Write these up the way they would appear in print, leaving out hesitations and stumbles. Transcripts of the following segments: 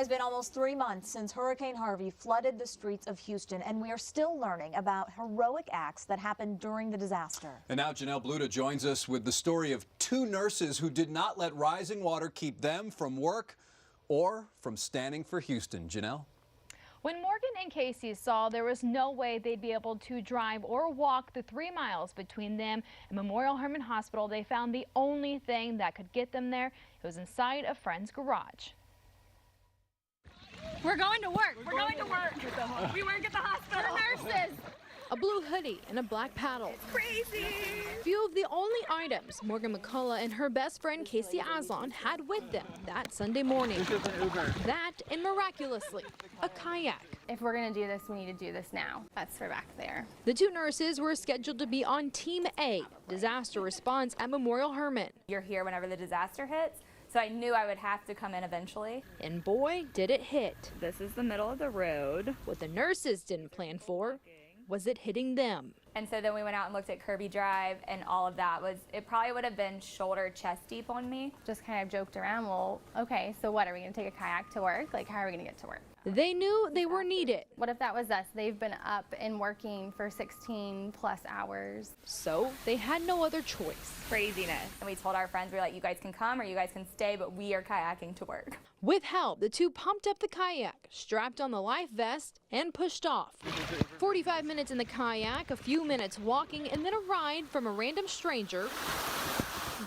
It's been almost 3 months since Hurricane Harvey flooded the streets of Houston, and we are still learning about heroic acts that happened during the disaster. And now Janelle Bluta joins us with the story of 2 nurses who did not let rising water keep them from work or from standing for Houston. Janelle? When Morgan and Casey saw there was no way they'd be able to drive or walk the 3 miles between them and Memorial Hermann Hospital, they found the only thing that could get them there. It was inside a friend's garage. We're going to work. We're going to work. We work at the hospital. We're nurses. A blue hoodie and a black paddle. It's crazy. Few of the only items Morgan McCullough and her best friend Casey Aslan had with them that Sunday morning. This is an Uber. That and miraculously, a kayak. If we're going to do this, we need to do this now. That's for back there. The 2 nurses were scheduled to be on Team A, disaster response at Memorial Hermann. You're here whenever the disaster hits, so I knew I would have to come in eventually. And boy, did it hit. This is the middle of the road. What the nurses didn't plan for was it hitting them. And so then we went out and looked at Kirby Drive, and all of that was, it probably would have been shoulder, chest deep on me. Just kind of joked around, well, okay, so what, are we going to take a kayak to work? Like, how are we going to get to work? They knew they were needed. What if that was us? They've been up and working for 16 plus hours. So they had no other choice. Craziness. And we told our friends, we were like, you guys can come or you guys can stay, but we are kayaking to work. With help, the 2 pumped up the kayak, strapped on the life vest, and pushed off. 45 minutes in the kayak, a few minutes walking, and then a ride from a random stranger.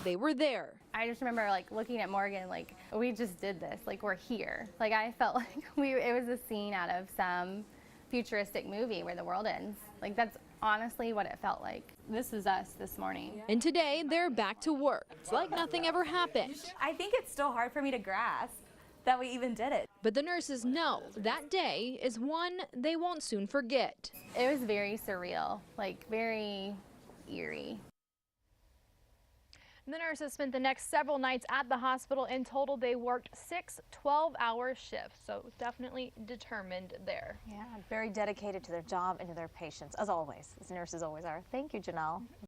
They were there. I just remember like looking at Morgan, like, we just did this, like, we're here. Like, I felt like it was a scene out of some futuristic movie where the world ends. Like, that's honestly what it felt like. This is us this morning. And today they're back to work. It's like nothing ever happened. I think it's still hard for me to grasp that we even did it. But the nurses know that day is one they won't soon forget. It was very surreal, like very eerie. The nurses spent the next several nights at the hospital. In total, they worked 6 12-hour shifts, so definitely determined there. Yeah, very dedicated to their job and to their patients, as always, as nurses always are. Thank you, Janelle.